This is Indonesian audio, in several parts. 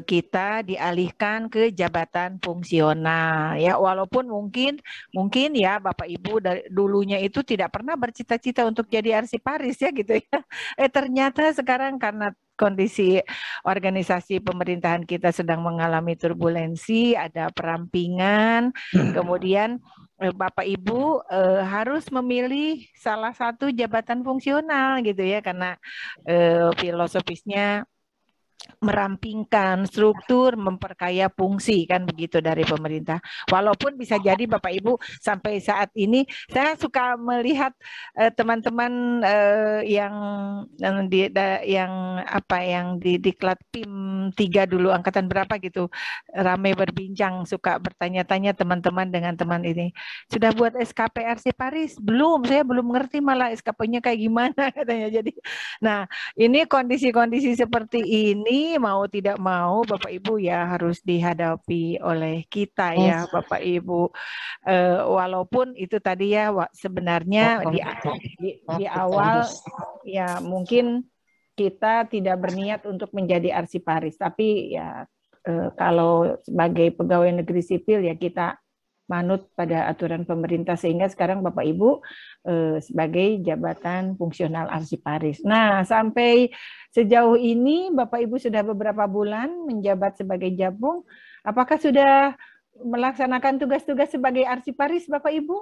kita dialihkan ke jabatan fungsional ya, walaupun mungkin ya Bapak Ibu dari dulunya itu tidak pernah bercita-cita untuk jadi arsiparis ya gitu ya. Ternyata sekarang karena kondisi organisasi pemerintahan kita sedang mengalami turbulensi, ada perampingan, kemudian Bapak Ibu harus memilih salah satu jabatan fungsional gitu ya, karena filosofisnya merampingkan struktur, memperkaya fungsi kan begitu dari pemerintah. Walaupun bisa jadi Bapak Ibu sampai saat ini saya suka melihat teman-teman yang di diklat PIM 3 dulu angkatan berapa gitu ramai berbincang, suka bertanya-tanya teman-teman dengan teman ini. Sudah buat SKPRC Paris? Belum, saya belum ngerti malah SKP-nya kayak gimana katanya. Jadi nah, ini kondisi-kondisi seperti ini mau tidak mau Bapak Ibu ya harus dihadapi oleh kita ya Bapak Ibu. Walaupun itu tadi ya sebenarnya di awal ya mungkin kita tidak berniat untuk menjadi arsiparis, tapi ya kalau sebagai pegawai negeri sipil ya kita manut pada aturan pemerintah, sehingga sekarang Bapak Ibu sebagai jabatan fungsional arsiparis. Nah, sampai sejauh ini Bapak Ibu sudah beberapa bulan menjabat sebagai jabung. Apakah sudah melaksanakan tugas-tugas sebagai arsiparis Bapak Ibu?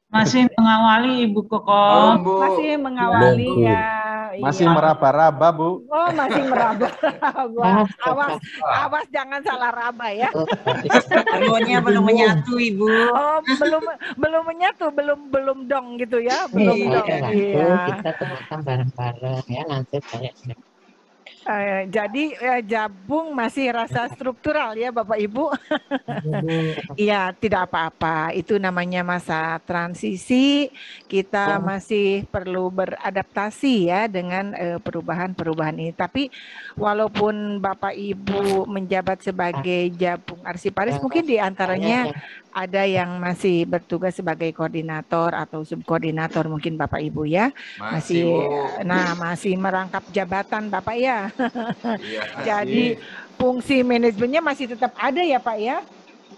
Masih mengawali Ibu Kokom. Masih mengawali ya. Masih meraba-raba Bu. Oh, masih meraba-raba. Awas jangan salah raba ya. Telurnya belum menyatu Ibu. Oh, belum menyatu, belum dong gitu ya, belum dong. Iya. Kita tuh makan bareng-bareng ya nanti saya. Jadi jabung masih rasa struktural ya Bapak Ibu. Iya, tidak apa-apa. Itu namanya masa transisi. Kita masih perlu beradaptasi ya dengan perubahan-perubahan ini. Tapi walaupun Bapak Ibu menjabat sebagai jabung arsiparis, mungkin di antaranya ada yang masih bertugas sebagai koordinator atau subkoordinator mungkin Bapak Ibu ya. Masih merangkap jabatan Bapak ya. Iya, jadi fungsi manajemennya masih tetap ada ya Pak ya?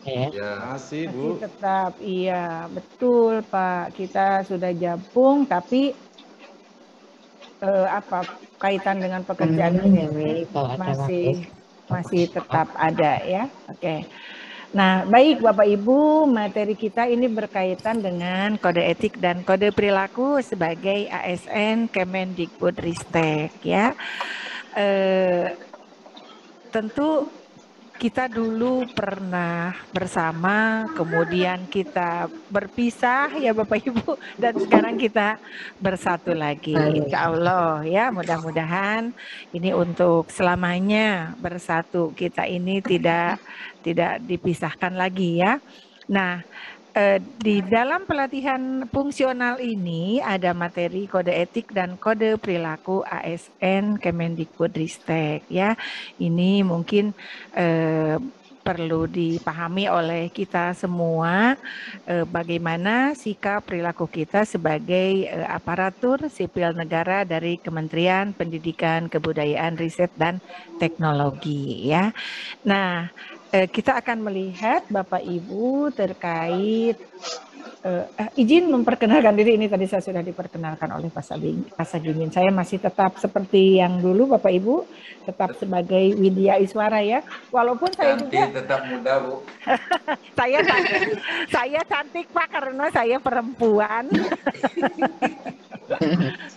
Ya, masih tetap, iya betul Pak. Kita sudah jabung tapi kaitan dengan pekerjaan masih tetap ada ya. Oke. Nah, baik Bapak Ibu, materi kita ini berkaitan dengan kode etik dan kode perilaku sebagai ASN Kemendikbudristek ya. Tentu kita dulu pernah bersama, kemudian kita berpisah ya Bapak Ibu, dan sekarang kita bersatu lagi. Insya Allah ya, mudah-mudahan ini untuk selamanya bersatu. Kita ini tidak dipisahkan lagi ya. Nah, di dalam pelatihan fungsional ini ada materi kode etik dan kode perilaku ASN Kemendikbudristek ya. Ini mungkin perlu dipahami oleh kita semua bagaimana sikap perilaku kita sebagai aparatur sipil negara dari Kementerian Pendidikan, Kebudayaan, Riset dan Teknologi ya. Nah, kita akan melihat Bapak Ibu terkait izin memperkenalkan diri. Ini tadi saya sudah diperkenalkan oleh Pak Sagimin. Saya masih tetap seperti yang dulu Bapak Ibu, tetap sebagai Widya Iswara ya. Walaupun saya juga tetap muda Bu. saya cantik Pak karena saya perempuan.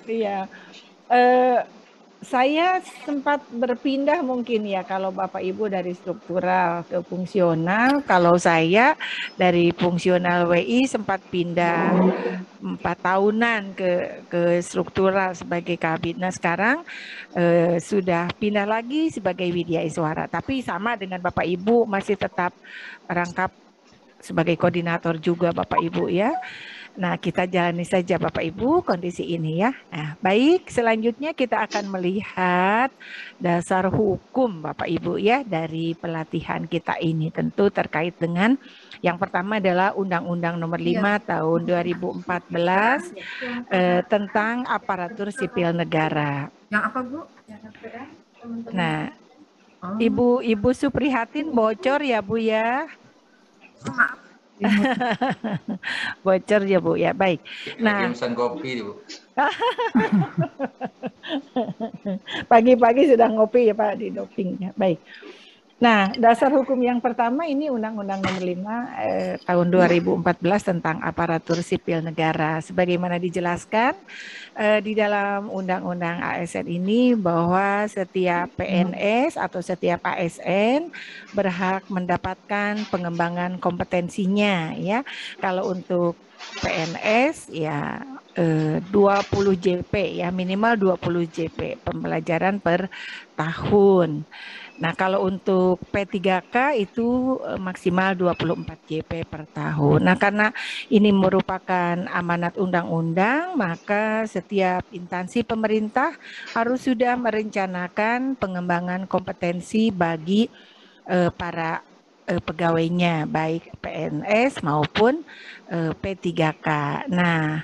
Iya. Saya sempat berpindah mungkin ya, kalau Bapak Ibu dari struktural ke fungsional, kalau saya dari fungsional WI sempat pindah 4 tahunan ke struktural sebagai kabit. Nah sekarang sudah pindah lagi sebagai Widya Iswara, tapi sama dengan Bapak Ibu masih tetap rangkap sebagai koordinator juga Bapak Ibu ya. Nah, kita jalani saja Bapak Ibu kondisi ini ya. Nah, baik, selanjutnya kita akan melihat dasar hukum Bapak Ibu ya dari pelatihan kita ini. Tentu terkait dengan yang pertama adalah Undang-Undang Nomor 5 Tahun 2014 tentang aparatur sipil negara. Yang apa Bu? Nah, Ibu Suprihatin bocor ya Bu ya? Bocor ya Bu ya, baik. Lagi Nah, pesan kopi, Bu. pagi-pagi sudah ngopi ya Pak di dopingnya, baik. Nah, dasar hukum yang pertama ini Undang-Undang Nomor 5 tahun 2014 tentang aparatur sipil negara. Sebagaimana dijelaskan di dalam Undang-Undang ASN ini bahwa setiap PNS atau setiap ASN berhak mendapatkan pengembangan kompetensinya ya. Kalau untuk PNS ya 20 JP ya, minimal 20 JP pembelajaran per tahun. Nah, kalau untuk P3K itu maksimal 24 JP per tahun. Nah, karena ini merupakan amanat undang-undang, maka setiap instansi pemerintah harus sudah merencanakan pengembangan kompetensi bagi para pegawainya, baik PNS maupun P3K. Nah,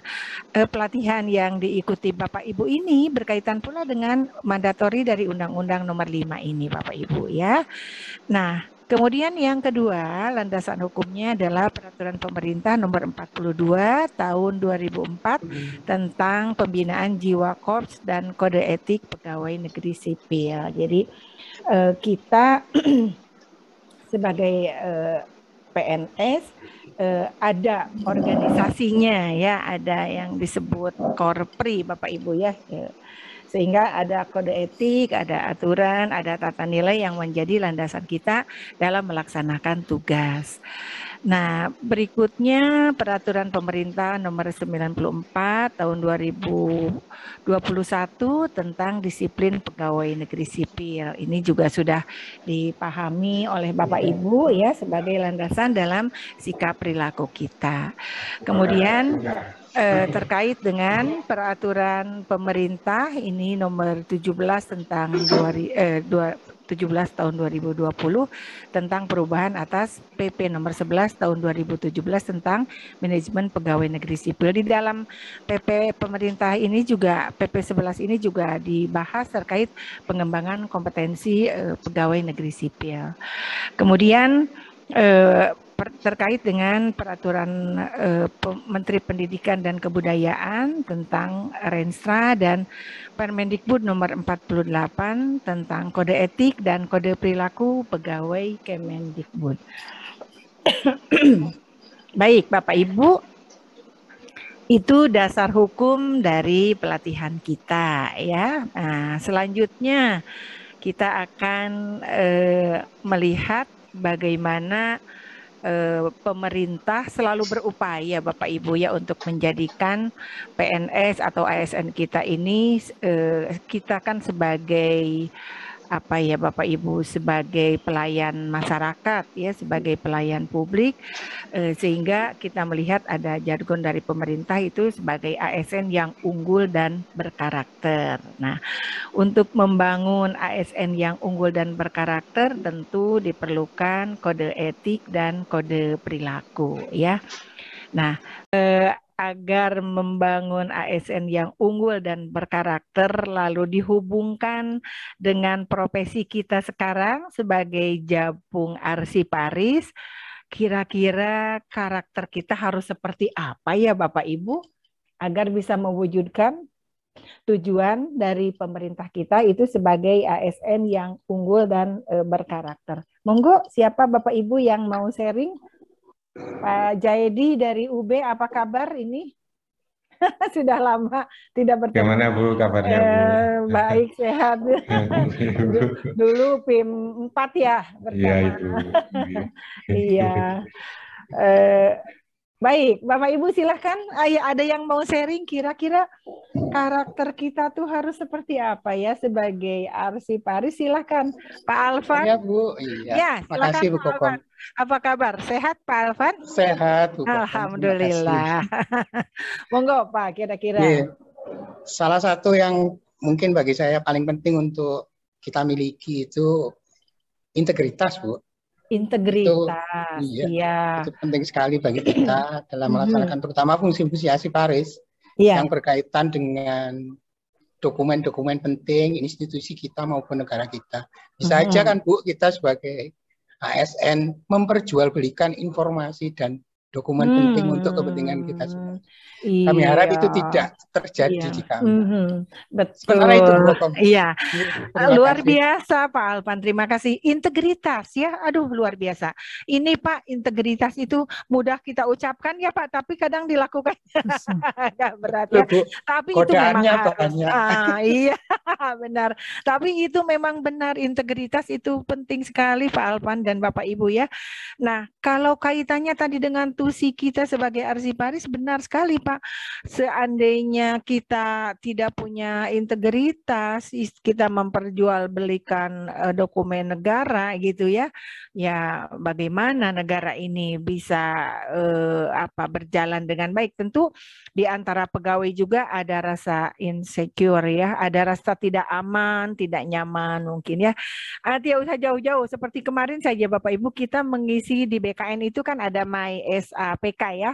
pelatihan yang diikuti Bapak Ibu ini berkaitan pula dengan mandatori dari Undang-Undang Nomor 5 ini Bapak Ibu ya. Nah, kemudian yang kedua, landasan hukumnya adalah Peraturan Pemerintah Nomor 42 Tahun 2004 tentang pembinaan jiwa korps dan kode etik pegawai negeri sipil. Jadi kita sebagai PNS ada organisasinya ya, ada yang disebut Korpri Bapak Ibu ya. Sehingga ada kode etik, ada aturan, ada tata nilai yang menjadi landasan kita dalam melaksanakan tugas. Nah, berikutnya Peraturan Pemerintah Nomor 94 Tahun 2021 tentang disiplin pegawai negeri sipil. Ini juga sudah dipahami oleh Bapak Ibu ya sebagai landasan dalam sikap perilaku kita. Kemudian terkait dengan peraturan pemerintah ini nomor 17 tentang 17 tahun 2020 tentang perubahan atas PP nomor 11 tahun 2017 tentang manajemen pegawai negeri sipil. Di dalam PP pemerintah ini juga, PP 11 ini juga dibahas terkait pengembangan kompetensi pegawai negeri sipil. Kemudian terkait dengan peraturan Menteri Pendidikan dan Kebudayaan tentang Renstra dan Permendikbud nomor 48 tentang kode etik dan kode perilaku pegawai Kemendikbud. Baik, Bapak Ibu, itu dasar hukum dari pelatihan kita ya. Nah, selanjutnya kita akan melihat bagaimana pemerintah selalu berupaya Bapak Ibu ya untuk menjadikan PNS atau ASN kita ini kita kan sebagai apa ya Bapak Ibu sebagai pelayan masyarakat ya sebagai pelayan publik sehingga kita melihat ada jargon dari pemerintah itu sebagai ASN yang unggul dan berkarakter. Nah, untuk membangun ASN yang unggul dan berkarakter tentu diperlukan kode etik dan kode perilaku ya. Nah, agar membangun ASN yang unggul dan berkarakter lalu dihubungkan dengan profesi kita sekarang sebagai Japung Arsiparis, kira-kira karakter kita harus seperti apa ya Bapak Ibu agar bisa mewujudkan tujuan dari pemerintah kita itu sebagai ASN yang unggul dan berkarakter. Monggo siapa Bapak Ibu yang mau sharing? Pak Jaedi dari UB, apa kabar ini? Sudah lama tidak bertemu. Bagaimana Bu kabarnya Bu? Baik, sehat. Dulu PIM 4 ya bersama. Iya Ibu. Iya. Baik, Bapak Ibu silahkan. Ada yang mau sharing kira-kira karakter kita tuh harus seperti apa ya sebagai arsiparis? Silahkan Pak Alvan. Ya Bu, iya. Ya, makasih Bu Kokom. Apa kabar? Sehat Pak Alvan? Sehat Bu Kokom. Alhamdulillah. Monggo Pak, kira-kira. Yeah. Salah satu yang mungkin bagi saya paling penting untuk kita miliki itu integritas Bu. Integritas, itu, iya. Itu penting sekali bagi kita dalam melaksanakan terutama fungsi-fungsi arsiparis yang berkaitan dengan dokumen-dokumen penting institusi kita maupun negara kita. Bisa aja kan Bu, kita sebagai ASN memperjualbelikan informasi dan dokumen penting untuk kepentingan kita semua. Kami harap itu tidak terjadi di kami. Betul. Sementara itu, Bu Kokom. Iya. Terima Luar kasih. biasa Pak Alpan, terima kasih. Integritas ya, aduh luar biasa. Ini Pak, integritas itu mudah kita ucapkan ya Pak, tapi kadang dilakukan agak berat ya. Bu, Tapi itu memang godaannya harus. banyak. Iya, benar. Tapi itu memang benar, integritas itu penting sekali Pak Alpan dan Bapak Ibu ya. Nah, kalau kaitannya tadi dengan tusi kita sebagai arsiparis, benar sekali Pak. Seandainya kita tidak punya integritas, kita memperjualbelikan dokumen negara gitu ya, ya bagaimana negara ini bisa berjalan dengan baik? Tentu di antara pegawai juga ada rasa insecure ya, ada rasa tidak aman, tidak nyaman mungkin ya. Tidak usah jauh-jauh, seperti kemarin saja Bapak Ibu kita mengisi di BKN itu kan ada My SAPK ya.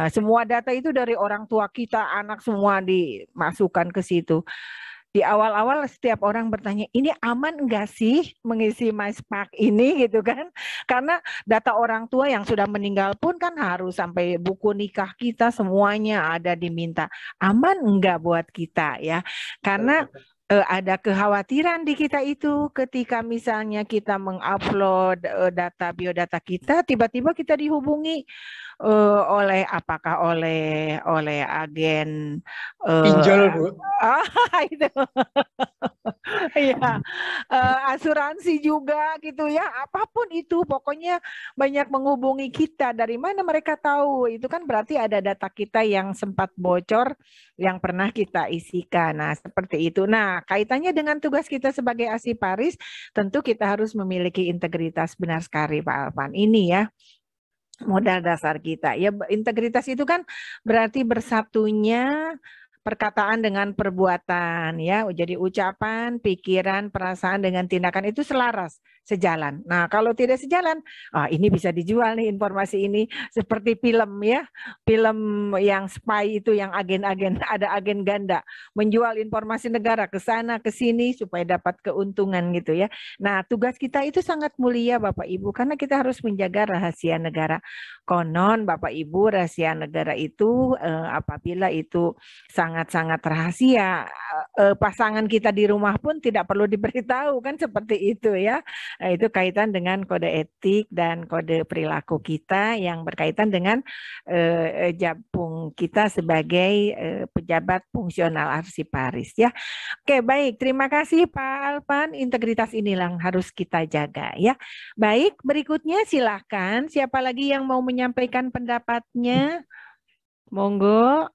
Semua data itu dari orang tua kita, anak semua dimasukkan ke situ. Di awal-awal setiap orang bertanya, ini aman enggak sih mengisi MySpark ini gitu kan? Karena data orang tua yang sudah meninggal pun kan harus sampai buku nikah kita semuanya ada diminta. Aman enggak buat kita ya? Karena ada kekhawatiran di kita itu ketika misalnya kita mengupload data biodata kita, tiba-tiba kita dihubungi oleh agen Pinjol, Bu. itu ya asuransi juga gitu ya, apapun itu pokoknya banyak menghubungi kita. Dari mana mereka tahu? Itu kan berarti ada data kita yang sempat bocor yang pernah kita isikan. Nah, seperti itu. Nah, kaitannya dengan tugas kita sebagai arsiparis, tentu kita harus memiliki integritas, benar sekali Pak Alpan. Ini ya modal dasar kita. Ya, integritas itu kan berarti bersatunya perkataan dengan perbuatan ya. Jadi ucapan, pikiran, perasaan dengan tindakan itu selaras, sejalan. Nah, kalau tidak sejalan, ini bisa dijual nih informasi ini seperti film ya. Film yang spy itu yang agen-agen, ada agen ganda menjual informasi negara ke sana ke sini supaya dapat keuntungan gitu ya. Nah, tugas kita itu sangat mulia Bapak Ibu karena kita harus menjaga rahasia negara. Konon Bapak Ibu, rahasia negara itu apabila itu sangat-sangat rahasia, pasangan kita di rumah pun tidak perlu diberitahu kan, seperti itu ya. Nah, itu kaitan dengan kode etik dan kode perilaku kita yang berkaitan dengan jabung kita sebagai pejabat fungsional arsiparis ya. Oke, baik, terima kasih Pak Alpan. Integritas inilah yang harus kita jaga ya. Baik, berikutnya silahkan siapa lagi yang mau menyampaikan pendapatnya? Monggo.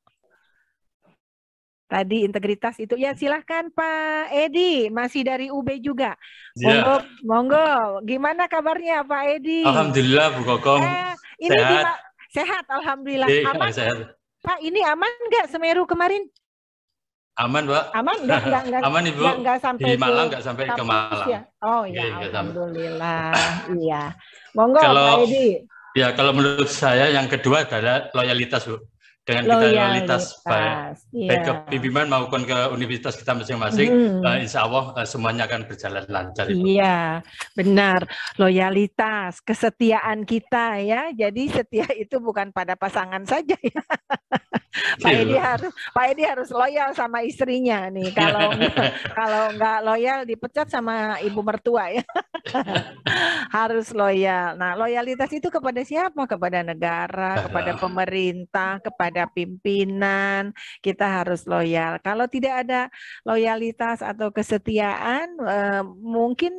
Tadi integritas itu ya, silahkan Pak Edi, masih dari UB juga. Monggo, monggo. Gimana kabarnya Pak Edi? Alhamdulillah Bu Kokom. Ini sehat. Sehat, alhamdulillah. Aman. Sehat. Pak, ini aman nggak Semeru kemarin? Aman, Pak. Aman nggak? Aman Ibu. Nggak sampai di Malang nggak sampai ke Malang. Ya? Oh ya, alhamdulillah. Iya. Monggo Pak Edi. Ya, kalau menurut saya yang kedua adalah loyalitas, Bu. Dengan kita loyalitas baik ke pimpinan maupun ke universitas kita masing-masing, insya Allah semuanya akan berjalan lancar. Iya, benar. Loyalitas, kesetiaan kita ya. Jadi setia itu bukan pada pasangan saja ya. Pak Edi harus loyal sama istrinya nih. Kalau nggak loyal dipecat sama ibu mertua ya. Harus loyal. Nah, loyalitas itu kepada siapa? Kepada negara, kepada pemerintah, kepada pimpinan. Kita harus loyal. Kalau tidak ada loyalitas atau kesetiaan, mungkin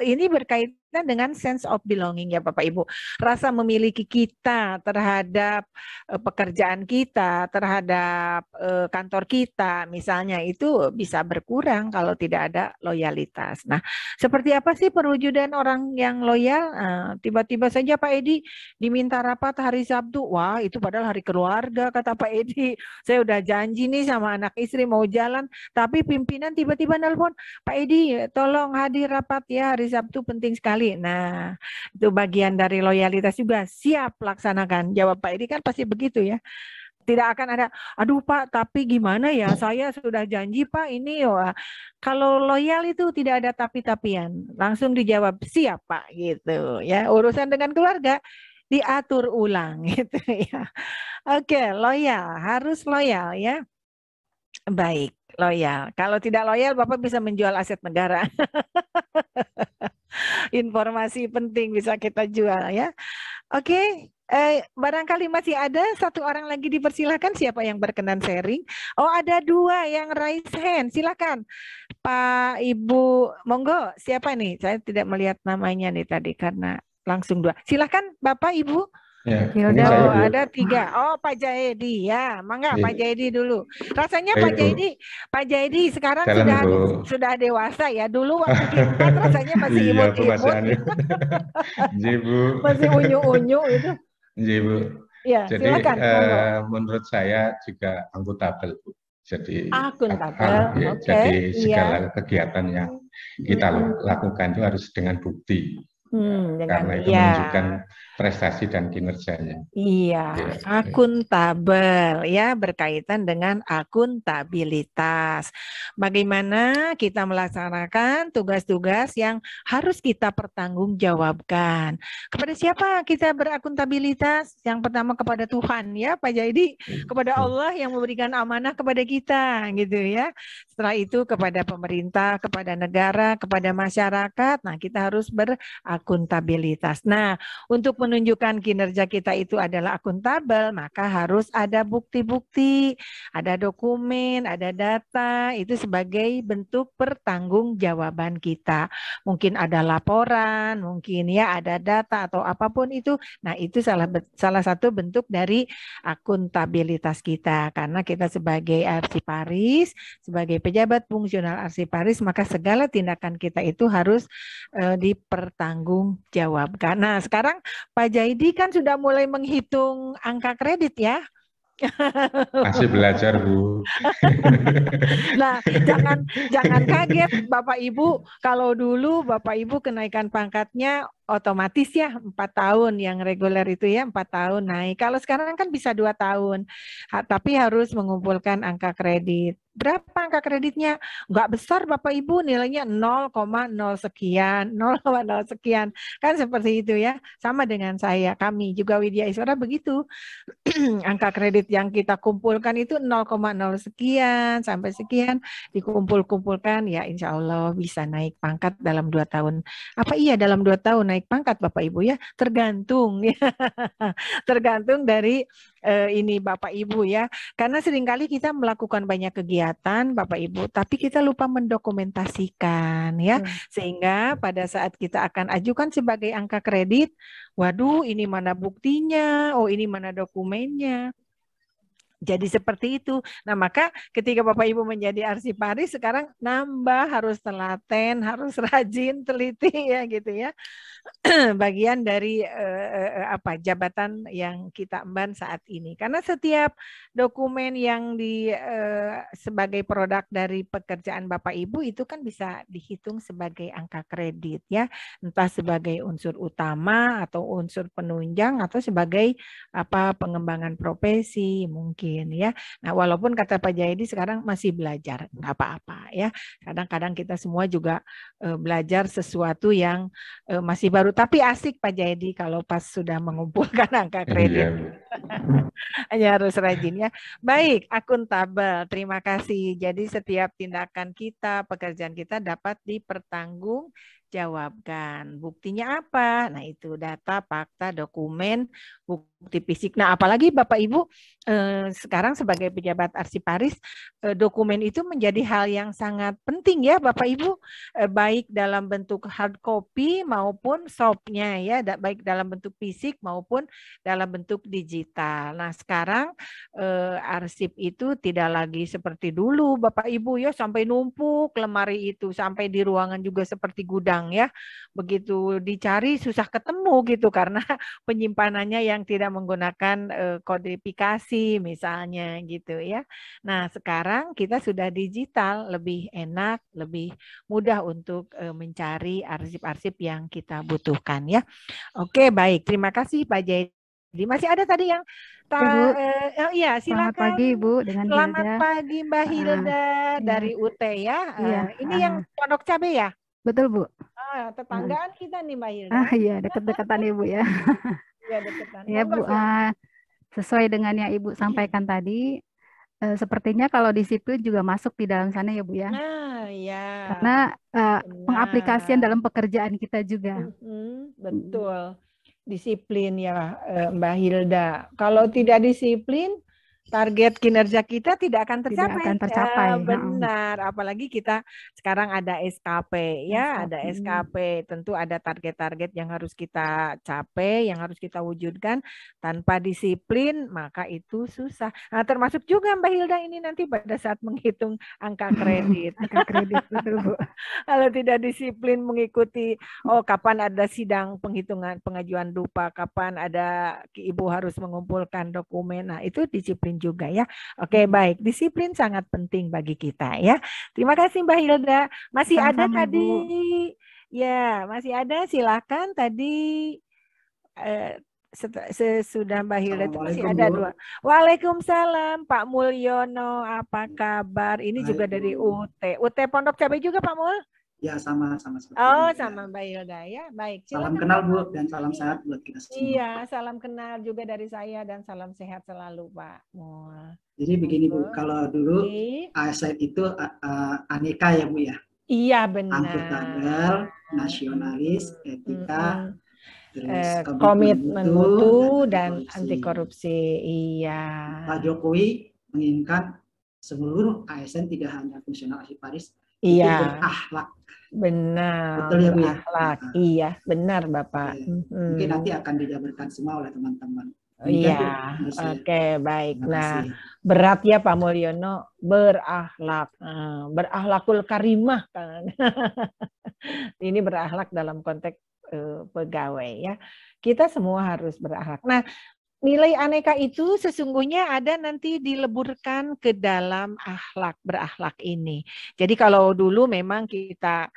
ini berkaitan dengan sense of belonging ya Bapak Ibu. Rasa memiliki kita terhadap pekerjaan kita, terhadap kantor kita misalnya, itu bisa berkurang kalau tidak ada loyalitas. Nah, seperti apa sih perwujudan orang yang loyal? Tiba-tiba saja Pak Edi diminta rapat hari Sabtu. Wah, itu padahal hari keluarga kata Pak Edi. Saya udah janji nih sama anak istri mau jalan, tapi pimpinan tiba-tiba nelpon, Pak Edi tolong hadir rapat ya hari Sabtu, penting sekali. Nah, itu bagian dari loyalitas juga. Siap laksanakan. Jawab Pak Edi kan pasti begitu ya. Tidak akan ada, aduh Pak, tapi gimana ya, saya sudah janji Pak ini. Wah. Kalau loyal itu tidak ada tapi-tapian, langsung dijawab siap Pak gitu ya. Urusan dengan keluarga diatur ulang gitu ya. Oke, loyal, harus loyal ya. Baik, loyal. Kalau tidak loyal, Bapak bisa menjual aset negara. Informasi penting bisa kita jual ya. Oke, barangkali masih ada satu orang lagi, dipersilakan. Siapa yang berkenan sharing? Oh, ada dua yang raise hand. Silakan, Pak, Ibu. Monggo, siapa nih? Saya tidak melihat namanya nih tadi karena langsung dua. Silakan, Bapak, Ibu. Ya, Yaudah, saya, Bu. ada tiga. Oh, Pak Jaedi ya, mangga Iya. Pak Jaedi dulu. Rasanya Baik, Bu. Pak Jaedi sekarang Jalan, Bu. sudah dewasa ya. Dulu waktu diangkat rasanya masih Iya, Bu, masih imut-imut, anu. Iya, Bu. masih unyu-unyu itu. Iya, Bu. Ya, Jadi silakan. Monggo. menurut saya juga akuntabel, Bu. Jadi Akuntabel, ya, oke. jadi Iya. segala kegiatan yang kita lakukan itu harus dengan bukti. Karena itu menunjukkan prestasi dan kinerjanya. Iya, Ya, akuntabel ya, berkaitan dengan akuntabilitas. Bagaimana kita melaksanakan tugas-tugas yang harus kita pertanggungjawabkan. Kepada siapa kita berakuntabilitas? Yang pertama kepada Tuhan ya, Pak Jaidi, kepada Allah yang memberikan amanah kepada kita gitu ya. Setelah itu kepada pemerintah, kepada negara, kepada masyarakat. Nah, kita harus berakuntabilitas. Nah, untuk menunjukkan kinerja kita itu adalah akuntabel, maka harus ada bukti-bukti, ada dokumen, ada data, itu sebagai bentuk pertanggungjawaban kita. Mungkin ada laporan, mungkin ya ada data atau apapun itu. Nah, itu salah satu bentuk dari akuntabilitas kita. Karena kita sebagai arsiparis, sebagai pejabat fungsional arsiparis, maka segala tindakan kita itu harus dipertanggungjawabkan. Nah, sekarang Pak Jaidi kan sudah mulai menghitung angka kredit ya. masih belajar, Bu. Nah, jangan kaget Bapak Ibu, kalau dulu Bapak Ibu kenaikan pangkatnya otomatis ya 4 tahun, yang reguler itu ya 4 tahun naik. Kalau sekarang kan bisa 2 tahun, tapi harus mengumpulkan angka kredit. Berapa angka kreditnya? Enggak besar Bapak Ibu, nilainya 0,0 sekian, 0,0 sekian. Kan seperti itu ya, sama dengan saya, kami juga Widya Iswara begitu. Angka kredit yang kita kumpulkan itu 0,0 sekian sampai sekian, dikumpul-kumpulkan ya insya Allah bisa naik pangkat dalam 2 tahun. Apa iya dalam 2 tahun naik pangkat Bapak Ibu ya? Tergantung ya. Tergantung dari ini Bapak Ibu ya. Karena seringkali kita melakukan banyak kegiatan Bapak Ibu, tapi kita lupa mendokumentasikan ya. Sehingga pada saat kita akan ajukan sebagai angka kredit, waduh ini mana buktinya, oh ini mana dokumennya. Jadi seperti itu. Nah, maka ketika Bapak Ibu menjadi arsiparis sekarang nambah, harus telaten, harus rajin, teliti ya gitu ya. Bagian dari jabatan yang kita emban saat ini. Karena setiap dokumen yang sebagai produk dari pekerjaan Bapak Ibu itu kan bisa dihitung sebagai angka kredit ya. Entah sebagai unsur utama atau unsur penunjang atau sebagai pengembangan profesi mungkin ya. Nah, walaupun kata Pak Jaidi sekarang masih belajar, nggak apa-apa ya. Kadang-kadang kita semua juga belajar sesuatu yang masih baru, tapi asik Pak Jaidi kalau pas sudah mengumpulkan angka kredit. Hanya harus rajin ya. Baik, akuntabel. Terima kasih. Jadi setiap tindakan kita, pekerjaan kita dapat dipertanggungjawabkan. Buktinya apa? Nah, itu data, fakta, dokumen, bukti fisik. Nah, apalagi Bapak Ibu sekarang sebagai pejabat arsiparis, dokumen itu menjadi hal yang sangat penting ya Bapak Ibu, baik dalam bentuk hard copy maupun softnya ya, baik dalam bentuk fisik maupun dalam bentuk digital. Nah, sekarang arsip itu tidak lagi seperti dulu Bapak Ibu ya, sampai numpuk lemari itu, sampai di ruangan juga seperti gudang ya. Begitu dicari susah ketemu gitu karena penyimpanannya yang tidak menggunakan kodifikasi misalnya gitu ya. Nah, sekarang kita sudah digital, lebih enak, lebih mudah untuk mencari arsip-arsip yang kita butuhkan ya. Oke, baik. Terima kasih Pak Jaidi. Masih ada tadi yang iya, silakan. Selamat pagi Ibu dengan Selamat Hilda. pagi Mbak Hilda dari UT ya. Ini yang Pondok Cabe ya? Betul Bu. Tetanggaan kita nih Mbak Hilda. Iya, dekat-dekatan Ibu ya. Iya, deketan. Ya Bu, sesuai dengan yang Ibu sampaikan tadi, sepertinya kalau disiplin juga masuk di dalam sana ya Bu ya. Nah, ya. Karena pengaplikasian dalam pekerjaan kita juga. Betul. Disiplin ya Mbak Hilda. Kalau tidak disiplin, target kinerja kita tidak akan tercapai. Tidak akan tercapai. Benar, apalagi kita sekarang ada SKP ya, ada SKP. Tentu ada target-target yang harus kita capai, yang harus kita wujudkan. Tanpa disiplin, maka itu susah. Nah, termasuk juga Mbak Hilda ini nanti pada saat menghitung angka kredit. Angka kredit, betul Bu. Kalau tidak disiplin mengikuti, kapan ada sidang penghitungan pengajuan dupa, kapan ada Ibu harus mengumpulkan dokumen. Nah, itu disiplin juga ya. Oke, baik. Disiplin sangat penting bagi kita ya. Terima kasih Mbak Hilda. Masih ada tadi? Ya, masih ada. Silakan tadi sesudah Mbak Hilda itu masih ada dua. Waalaikumsalam Pak Mulyono, apa kabar? Ini juga dari UT. UT Pondok Cabe juga Pak Mul? Ya, sama. Sama Mbak Hilda ya. Baik. Salam kenal Bu dan salam sehat buat kita semua. Iya, salam kenal juga dari saya dan salam sehat selalu Pak Mul. Jadi begini Bu, kalau dulu ASN itu aneka ya Bu ya. Iya benar. Akuntabel, nasionalis, etika, terus komitmen mutu dan anti korupsi. Iya. Pak Jokowi menginginkan seluruh ASN tidak hanya fungsional arsiparis, iya, berakhlak. Benar. Betul ya Bu ya? Akhlak. Iya, benar Bapak. Mungkin nanti akan dijabarkan semua oleh teman-teman. Iya, oke, baik. Nah, berat ya Pak Mulyono, berakhlak, berakhlakul karimah kan. Ini berakhlak dalam konteks pegawai ya. Kita semua harus berakhlak. Nah, nilai aneka itu sesungguhnya ada nanti dileburkan ke dalam akhlak, berakhlak ini. Jadi kalau dulu memang kita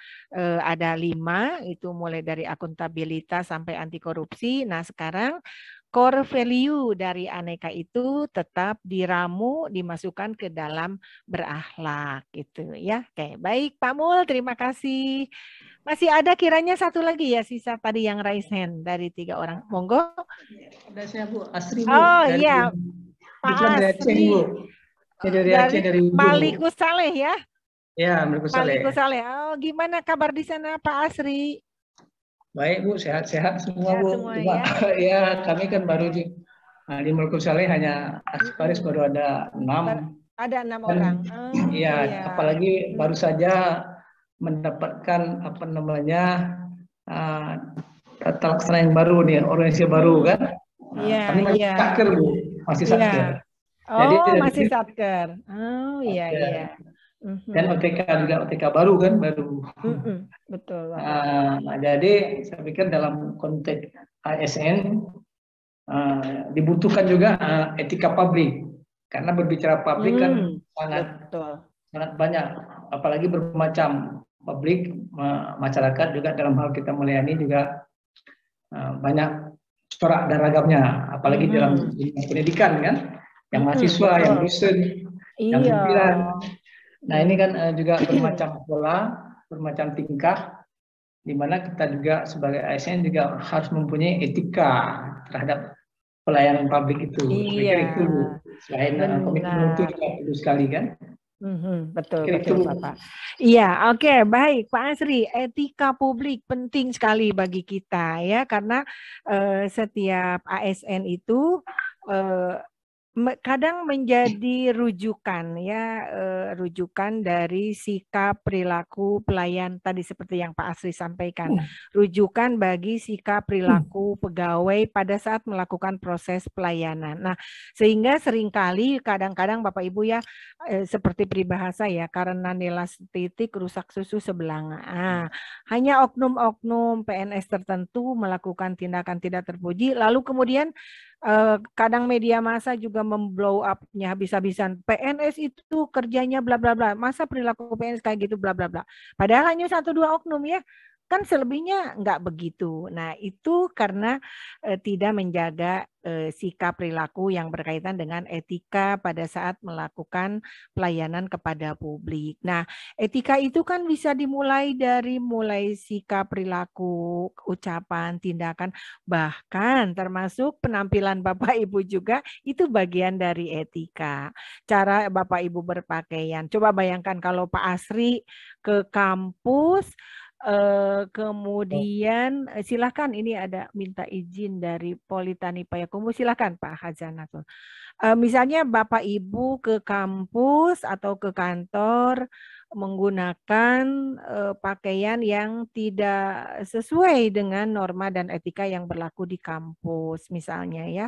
ada 5, itu mulai dari akuntabilitas sampai anti korupsi. Nah sekarang core value dari aneka itu tetap diramu, dimasukkan ke dalam berakhlak gitu ya. Oke, baik Pak Mul, terima kasih. Masih ada kiranya satu lagi ya, sisa tadi yang raise hand dari 3 orang. Monggo. Ada saya Bu, Asri Bu. Oh iya, Pak Asri. Dari Aceh, dari Malikus Saleh ya? Ya, Malikus Saleh. Malikus Saleh. Oh, gimana kabar di sana Pak Asri? Baik Bu, sehat-sehat semua Bu. Semua, cuma ya kami kan baru di Malikus Saleh hanya arsiparis baru ada 6. Ada 6 orang. Iya, apalagi baru saja mendapatkan apa namanya tata laksana yang baru nih, organisasi baru kan. Iya, kami masih satker Bu, masih satker. Oh, jadi, masih satker. Oh, iya, iya. Dan OTK juga OTK baru kan, baru. Betul. Nah, jadi saya pikir dalam konteks ASN dibutuhkan juga etika publik, karena berbicara publik kan sangat banyak, apalagi bermacam publik, masyarakat juga dalam hal kita melayani juga banyak corak dan ragamnya, apalagi dalam pendidikan kan, yang mahasiswa, yang dosen, yang pimpinan. Nah ini kan juga bermacam pola, bermacam tingkah, di mana kita juga sebagai ASN juga harus mempunyai etika terhadap pelayanan publik itu. Iya. Itu selain komitmen itu juga perlu sekali kan. Betul, betul Bapak. Iya, oke, baik Pak Asri. Etika publik penting sekali bagi kita ya, karena setiap ASN itu kadang menjadi rujukan ya, rujukan dari sikap, perilaku pelayan tadi seperti yang Pak Asri sampaikan, rujukan bagi sikap, perilaku pegawai pada saat melakukan proses pelayanan. Nah, sehingga seringkali kadang-kadang Bapak Ibu ya seperti peribahasa ya, karena nilas titik rusak susu sebelah. Hanya oknum-oknum PNS tertentu melakukan tindakan tidak terpuji, lalu kemudian kadang media massa juga memblow up-nya habis-habisan. PNS itu kerjanya bla bla bla. Masa perilaku PNS kayak gitu bla bla bla. Padahal hanya 1-2 oknum ya. Kan selebihnya nggak begitu. Nah, itu karena tidak menjaga sikap perilaku yang berkaitan dengan etika pada saat melakukan pelayanan kepada publik. Nah, etika itu kan bisa dimulai dari sikap perilaku, ucapan, tindakan, bahkan termasuk penampilan Bapak Ibu juga itu bagian dari etika. Cara Bapak Ibu berpakaian. Coba bayangkan kalau Pak Asri ke kampus, kemudian silahkan, ini ada minta izin dari Politani Payakumbuh, silahkan Pak Hazanatul. Misalnya Bapak Ibu ke kampus atau ke kantor menggunakan pakaian yang tidak sesuai dengan norma dan etika yang berlaku di kampus, misalnya ya,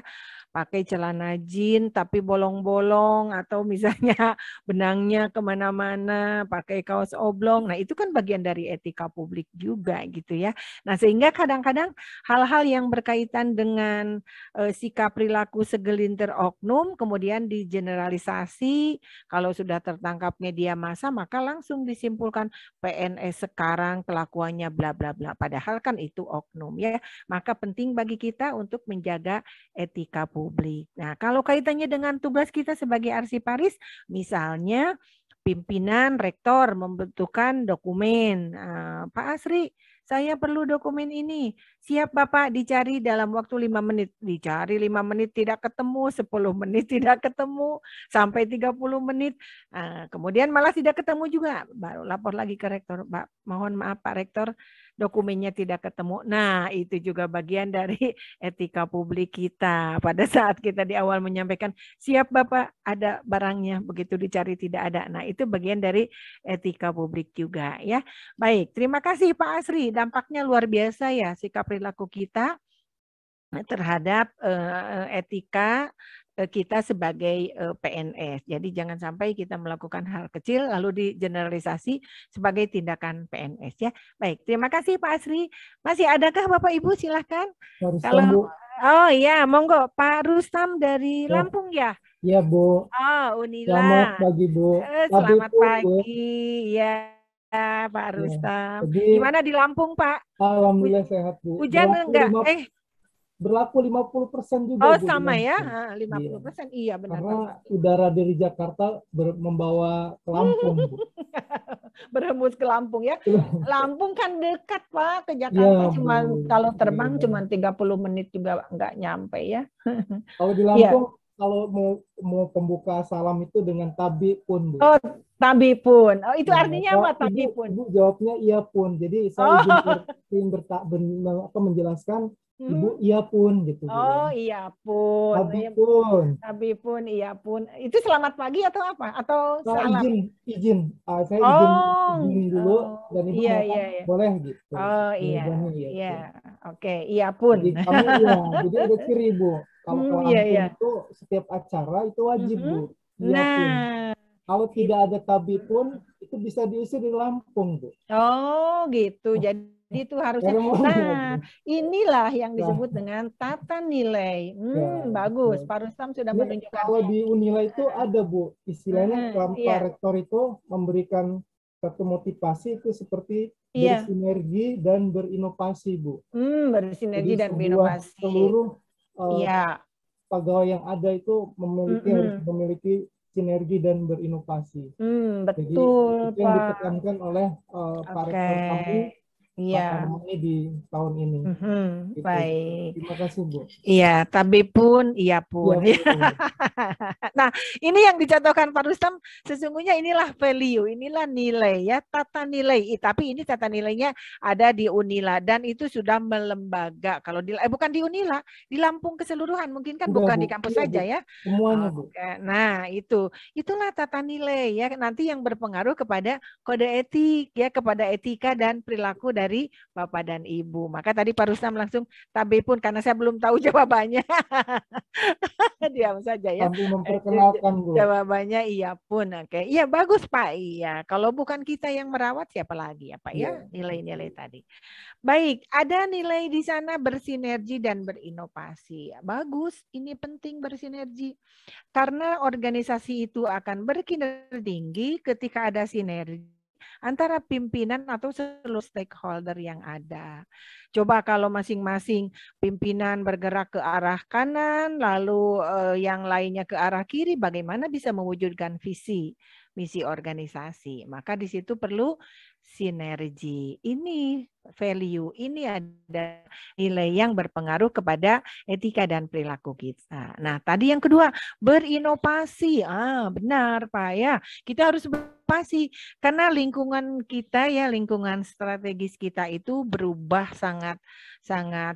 pakai celana jeans tapi bolong-bolong, atau misalnya benangnya kemana-mana, pakai kaos oblong. Nah, itu kan bagian dari etika publik juga gitu ya. Nah, sehingga kadang-kadang hal-hal yang berkaitan dengan sikap perilaku segelintir oknum kemudian digeneralisasi. Kalau sudah tertangkap media massa, maka langsung disimpulkan PNS sekarang kelakuannya bla bla bla. Padahal kan itu oknum ya. Maka penting bagi kita untuk menjaga etika publik. Nah, kalau kaitannya dengan tugas kita sebagai arsiparis, misalnya pimpinan rektor membutuhkan dokumen. Pak Asri, saya perlu dokumen ini. Siap Bapak, dicari dalam waktu 5 menit. Dicari 5 menit tidak ketemu, 10 menit tidak ketemu, sampai 30 menit. Kemudian malah tidak ketemu juga. Baru lapor lagi ke rektor. Mohon maaf Pak Rektor, dokumennya tidak ketemu. Nah, itu juga bagian dari etika publik kita. Pada saat kita di awal menyampaikan, siap Bapak, ada barangnya, begitu dicari tidak ada. Nah, itu bagian dari etika publik juga ya. Baik, terima kasih Pak Asri. Dampaknya luar biasa ya sikap perilaku kita terhadap etika kita sebagai PNS. Jadi jangan sampai kita melakukan hal kecil lalu digeneralisasi sebagai tindakan PNS ya. Baik, terima kasih Pak Asri. Masih adakah Bapak Ibu, silahkan. Kalau oh ya, monggo Pak Rustam dari Lampung ya. Iya Bu. Oh, Unila. Selamat pagi Bu. Selamat pagi ya. Pak Rustam. Gimana di Lampung, Pak? Alhamdulillah sehat, Bu. Hujan enggak? Berlaku 50% juga. Oh, Bu, sama ya? 50%. Iya, benar. Karena udara dari Jakarta membawa ke Lampung, Bu. Berhembus ke Lampung ya. Lampung kan dekat, Pak, ke Jakarta. Ya, kalau terbang cuma 30 menit juga enggak nyampe ya. Kalau di Lampung kalau mau pembuka salam itu dengan tabi pun, Bu. Oh, tabi pun. Oh, itu artinya apa tabi pun? Ibu jawabnya iya pun. Jadi saya izin menjelaskan Ibu iya pun gitu. Oh, iya pun. Tabi pun. Tabi pun, iya pun. Itu selamat pagi atau apa? Atau salam? Izin. Saya izin dulu dan Ibu boleh gitu. Oh, iya. Oke, iya pun. Jadi kami jadi ada ciri, Bu. Kalau itu setiap acara itu wajib, Bu. Kalau tidak ada tabi pun itu bisa diusir di Lampung, Bu. Oh, gitu. Jadi itu harusnya. Nah, inilah yang disebut dengan tata nilai. Bagus. Pak Rustam sudah menunjukkan. Kalau di Unila itu ada, Bu. Istilahnya Pak Rektor itu memberikan satu motivasi itu seperti bersinergi dan berinovasi, Bu. Bersinergi dan berinovasi. Seluruh pegawai yang ada itu harus memiliki sinergi dan berinovasi. Betul, jadi, itu yang ditekankan oleh Pak Rektor kami di tahun ini. Gitu. Baik. Terima kasih, Bu. Iya, tapi pun, iya pun. Ya, nah, ini yang dicontohkan Pak Rustam, sesungguhnya inilah value, inilah nilai ya, tata nilai. Tapi ini tata nilainya ada di Unila dan itu sudah melembaga. Kalau bukan di Unila, di Lampung keseluruhan, mungkin kan bukan di kampus saja ya. Semuanya, Bu. Nah, itulah tata nilai ya, nanti yang berpengaruh kepada kode etik ya, kepada etika dan perilaku dari Bapak dan Ibu. Maka tadi Pak Rustam langsung tabe pun karena saya belum tahu jawabannya. Diam saja ya. Jawabannya iya pun. Oke. Iya bagus Pak. Iya. Kalau bukan kita yang merawat siapa lagi ya Pak ya? Nilai-nilai tadi. Baik, ada nilai di sana bersinergi dan berinovasi. Bagus, ini penting bersinergi. Karena organisasi itu akan berkinerja tinggi ketika ada sinergi, antara pimpinan atau seluruh stakeholder yang ada. Coba kalau masing-masing pimpinan bergerak ke arah kanan, lalu yang lainnya ke arah kiri, bagaimana bisa mewujudkan visi, misi organisasi? Maka di situ perlu sinergi. Ini value, ini ada nilai yang berpengaruh kepada etika dan perilaku kita. Nah, tadi yang kedua, berinovasi. Benar Pak ya. Kita harus berinovasi karena lingkungan kita ya, lingkungan strategis kita itu berubah sangat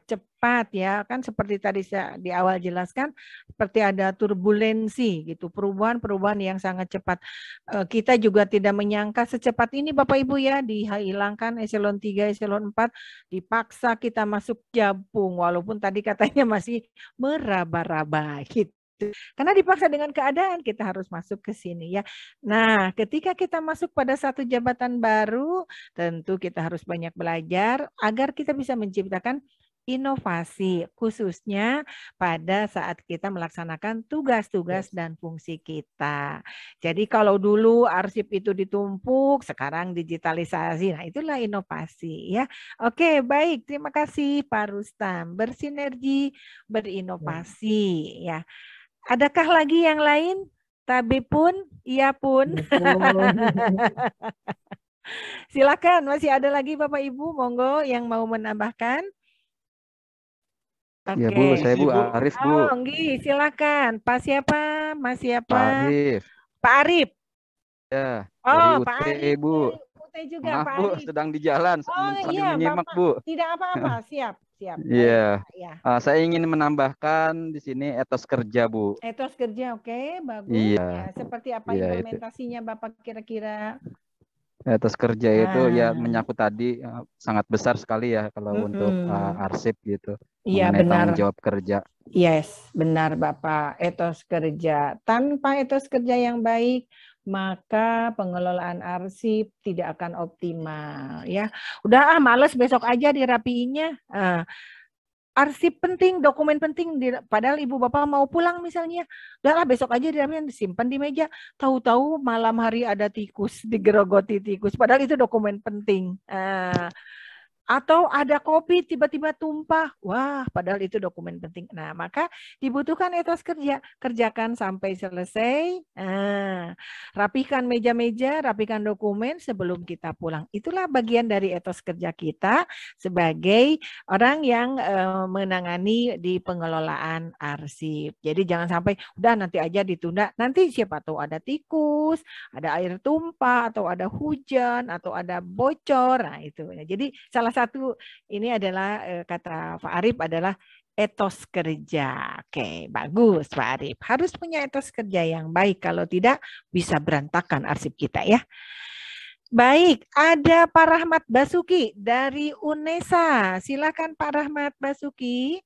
cepat ya. Kan seperti tadi saya di awal jelaskan, seperti ada turbulensi gitu, perubahan-perubahan yang sangat cepat. Kita juga tidak menyangka secepat ini Bapak Ibu ya, dihilangkan eselon 3, eselon 4, dipaksa kita masuk Japung walaupun tadi katanya masih meraba-raba gitu. Karena dipaksa dengan keadaan kita harus masuk ke sini ya. Nah, ketika kita masuk pada satu jabatan baru, tentu kita harus banyak belajar agar kita bisa menciptakan inovasi, khususnya pada saat kita melaksanakan tugas-tugas dan fungsi kita. Jadi kalau dulu arsip itu ditumpuk, sekarang digitalisasi. Nah, itulah inovasi ya. Oke, baik. Terima kasih Pak Rustam. Bersinergi, berinovasi ya. Adakah lagi yang lain? Tabe pun, iya pun. Silakan, masih ada lagi Bapak Ibu, monggo yang mau menambahkan. Oke. Ya Bu, saya Bu Arif Bu. Oh, Nggi, silakan. Pak siapa? Mas siapa? Pak Arif. Pak Arif. Ya. Oh, dari Pak UT, Arif. Bu. UT juga, Maaf Pak Bu, Arif. sedang di jalan Oh sambil iya, menyimak Bapak. Bu. Tidak apa-apa, siap. Iya. Ya. Saya ingin menambahkan di sini etos kerja Bu. Etos kerja, oke, bagus. Iya. Ya, seperti apa Iya, implementasinya Bapak kira-kira? Etos kerja itu ya menyangkut tadi sangat besar sekali ya kalau untuk arsip gitu. Iya, mengenai benar. tanggung jawab kerja. Yes, benar Bapak. Etos kerja. Tanpa etos kerja yang baik, maka pengelolaan arsip tidak akan optimal ya. Udah males besok aja dirapiinnya. Arsip penting, dokumen penting, padahal ibu bapak mau pulang misalnya, udahlah besok aja dirapiin, disimpan di meja. Tahu-tahu malam hari ada tikus, digerogoti tikus, padahal itu dokumen penting. Atau ada kopi tiba-tiba tumpah, wah padahal itu dokumen penting. Nah maka dibutuhkan etos kerja, kerjakan sampai selesai, rapikan meja-meja, rapikan dokumen sebelum kita pulang. Itulah bagian dari etos kerja kita sebagai orang yang menangani di pengelolaan arsip. Jadi jangan sampai udah nanti aja ditunda, nanti siapa tahu ada tikus, ada air tumpah, atau ada hujan, atau ada bocor. Nah itu. Jadi salah satu ini adalah kata Pak Arif adalah etos kerja. Oke, bagus Pak Arif. Harus punya etos kerja yang baik, kalau tidak bisa berantakan arsip kita ya. Baik, ada Pak Rahmat Basuki dari UNESA. Silakan Pak Rahmat Basuki.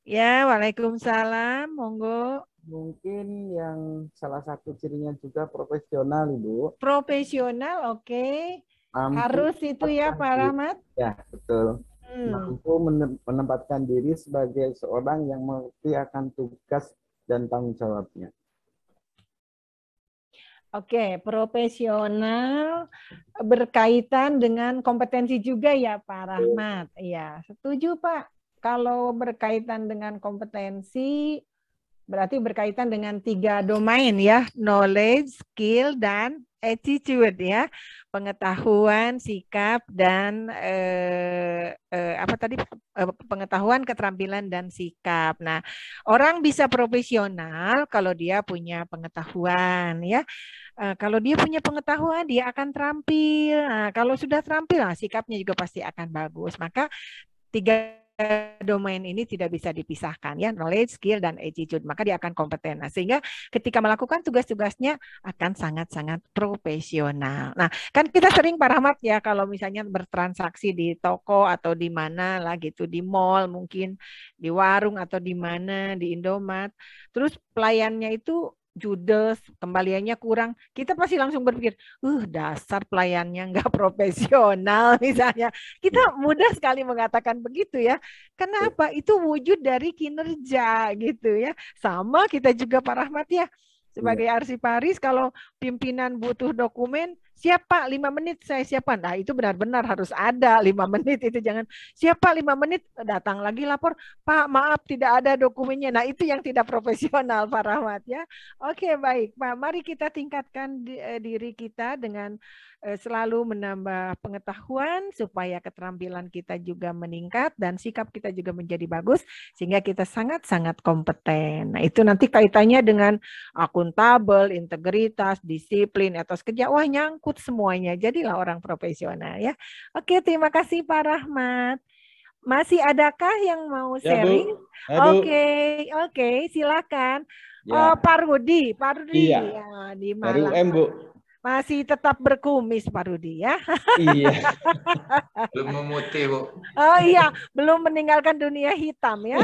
Ya, waalaikumsalam. Monggo. Mungkin yang salah satu cirinya juga profesional, Ibu. Profesional, oke. Harus itu ya Pak Rahmat? Ya, betul. Mampu menempatkan diri sebagai seorang yang mengerti akan tugas dan tanggung jawabnya. Oke, profesional berkaitan dengan kompetensi juga ya Pak Rahmat. Iya, setuju Pak. Kalau berkaitan dengan kompetensi, berarti berkaitan dengan 3 domain ya, knowledge, skill, dan attitude ya, pengetahuan, sikap, dan pengetahuan, keterampilan, dan sikap. Nah, orang bisa profesional kalau dia punya pengetahuan ya. Kalau dia punya pengetahuan, dia akan terampil. Nah, kalau sudah terampil, sikapnya juga pasti akan bagus. Maka 3 domain ini tidak bisa dipisahkan ya, knowledge, skill, dan attitude. Maka dia akan kompeten. Nah, sehingga ketika melakukan tugas-tugasnya akan sangat-sangat profesional. Nah, kan kita sering Pak Rahmat ya kalau misalnya bertransaksi di toko atau di mana lah gitu, di mall mungkin, di warung atau di mana, di Indomaret. Terus pelayannya itu judes, kembaliannya kurang, kita pasti langsung berpikir, dasar pelayannya nggak profesional misalnya. Kita mudah sekali mengatakan begitu ya. Kenapa? Itu wujud dari kinerja gitu ya. Sama kita juga Pak Rahmat ya. Sebagai arsiparis, kalau pimpinan butuh dokumen, siap Pak, 5 menit saya siapkan. Nah itu benar-benar harus ada 5 menit, itu jangan siap Pak 5 menit, datang lagi lapor, Pak maaf tidak ada dokumennya. Nah itu yang tidak profesional Pak Rahmat ya. Oke baik Pak, mari kita tingkatkan diri kita dengan selalu menambah pengetahuan supaya keterampilan kita juga meningkat dan sikap kita juga menjadi bagus sehingga kita sangat-sangat kompeten. Nah itu nanti kaitannya dengan akuntabel, integritas, disiplin, etos kerja, wah nyangkut semuanya. Jadilah orang profesional ya. Oke, terima kasih Pak Rahmat. Masih adakah yang mau sharing? Oke, silakan. Ya. Pak Rudi, Iya. Ya, di Dari Malang. UM, Bu. Masih tetap berkumis Pak Rudi ya. Iya. Belum memutih, Bu. Oh iya, belum meninggalkan dunia hitam ya.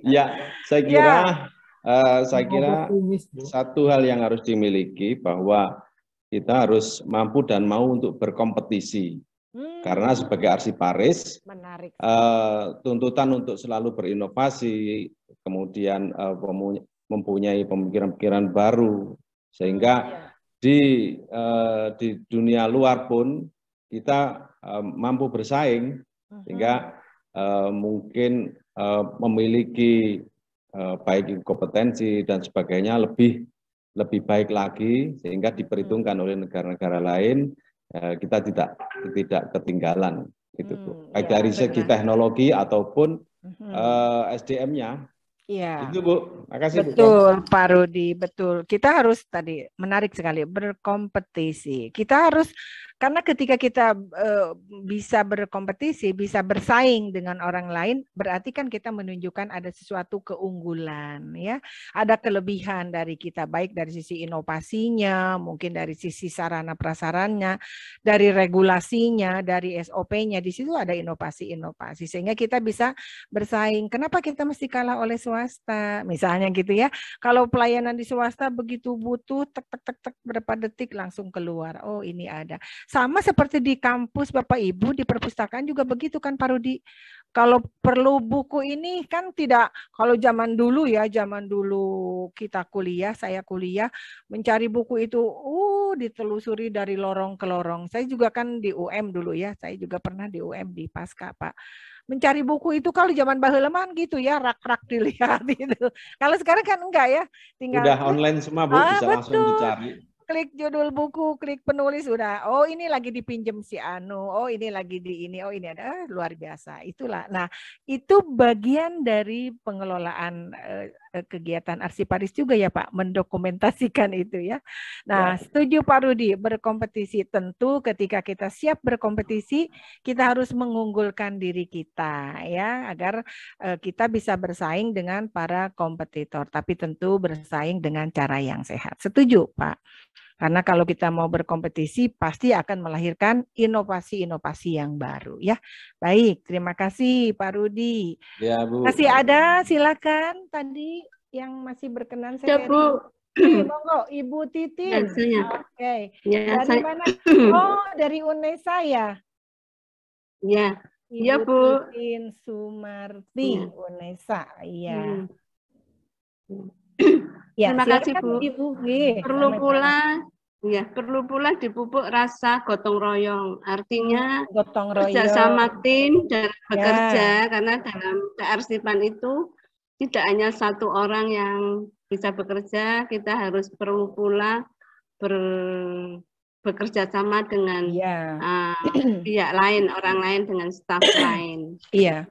Ya, saya kira satu hal yang harus dimiliki bahwa kita harus mampu dan mau untuk berkompetisi. Karena sebagai arsiparis, tuntutan untuk selalu berinovasi, kemudian mempunyai pemikiran-pemikiran baru, sehingga di dunia luar pun kita mampu bersaing, sehingga mungkin memiliki baik kompetensi dan sebagainya lebih baik lagi, sehingga diperhitungkan oleh negara-negara lain, kita tidak ketinggalan, gitu Bu. Baik dari segi teknologi ataupun SDM-nya. Iya. Itu Bu, makasih Betul, Bu. Pak Rudi, betul. Kita harus tadi menarik sekali berkompetisi. Kita harus karena ketika kita bisa berkompetisi, bisa bersaing dengan orang lain, berarti kan kita menunjukkan ada sesuatu keunggulan, ya. Ada kelebihan dari kita, baik dari sisi inovasinya, mungkin dari sisi sarana prasarannya, dari regulasinya, dari SOP-nya. Di situ ada inovasi-inovasi sehingga kita bisa bersaing. Kenapa kita mesti kalah oleh swasta? Misalnya gitu ya. Kalau pelayanan di swasta begitu butuh tek berapa detik langsung keluar. Oh, ini ada. Sama seperti di kampus Bapak Ibu, di perpustakaan juga begitu kan Pak Rudi. Kalau perlu buku ini kan tidak, kalau zaman dulu ya, zaman dulu kita kuliah, saya kuliah, mencari buku itu, ditelusuri dari lorong ke lorong. Saya juga kan di UM dulu ya, saya juga pernah di UM di Pasca Pak. Mencari buku itu kalau zaman baheula mah gitu ya, rak-rak dilihat gitu. Kalau sekarang kan enggak ya, tinggal udah online semua Bu, bisa langsung dicari. Klik judul buku, klik penulis, udah. Oh ini lagi dipinjem si Anu, oh ini lagi di ini, oh ini ada, luar biasa. Itulah. Nah itu bagian dari pengelolaan kegiatan arsiparis juga ya Pak, mendokumentasikan itu ya. Nah setuju Pak Rudi, berkompetisi tentu ketika kita siap berkompetisi, kita harus mengunggulkan diri kita ya, agar kita bisa bersaing dengan para kompetitor, tapi tentu bersaing dengan cara yang sehat. Setuju Pak? Karena kalau kita mau berkompetisi pasti akan melahirkan inovasi-inovasi yang baru ya. Baik, terima kasih Pak Rudi. Ya Bu. Masih ada, silakan tadi yang masih berkenan saya. Ya Bu. Monggo Ibu Titin. Oke. Ya, dari mana? Oh, dari UNESA ya. Ya. Ibu Ya Bu. Titin Sumarti, ya. UNESA. Iya. Ya, terima kasih Bu. Ibu. Perlu pula dipupuk rasa gotong royong. Artinya gotong royong, kerjasama tim dan bekerja, karena dalam kearsipan itu tidak hanya satu orang yang bisa bekerja, kita harus perlu pula bekerja sama dengan pihak lain, orang lain, dengan staf lain. Iya.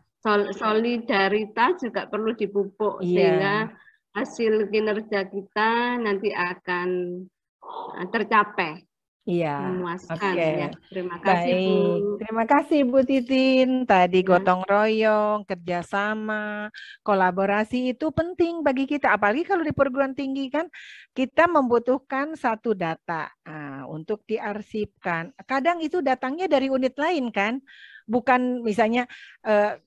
Solidaritas juga perlu dipupuk sehingga hasil kinerja kita nanti akan tercapai. Iya. Memuaskan ya. Terima kasih Bu. Terima kasih Bu Titin. Tadi gotong royong, kerjasama, kolaborasi itu penting bagi kita. Apalagi kalau di perguruan tinggi kan kita membutuhkan satu data untuk diarsipkan. Kadang itu datangnya dari unit lain kan. bukan misalnya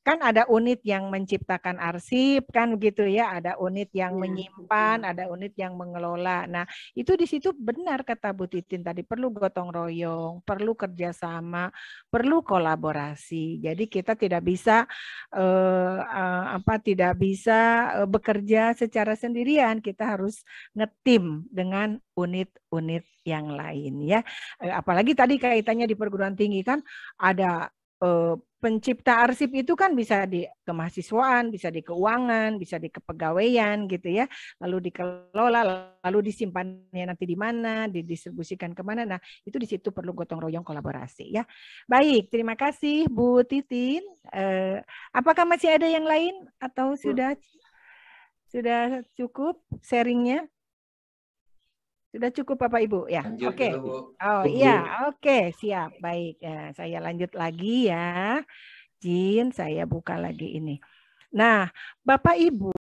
kan ada unit yang menciptakan arsip kan gitu ya, ada unit yang menyimpan, ada unit yang mengelola. Nah, itu di situ benar kata Bu Titin tadi, perlu gotong royong, perlu kerjasama, perlu kolaborasi. Jadi kita tidak bisa tidak bisa bekerja secara sendirian, kita harus ngetim dengan unit-unit yang lain ya. Apalagi tadi kaitannya di perguruan tinggi kan ada pencipta arsip itu kan bisa di kemahasiswaan, bisa di keuangan, bisa di kepegawaian gitu ya. Lalu dikelola, lalu disimpannya nanti di mana, didistribusikan kemana. Nah, itu di situ perlu gotong royong kolaborasi ya. Baik, terima kasih Bu Titin. Apakah masih ada yang lain atau sudah cukup sharingnya? Sudah cukup Bapak Ibu ya? Oke. Oh iya, oke, siap. Baik. Ya, saya lanjut lagi ya. Jin, saya buka lagi ini. Nah, Bapak Ibu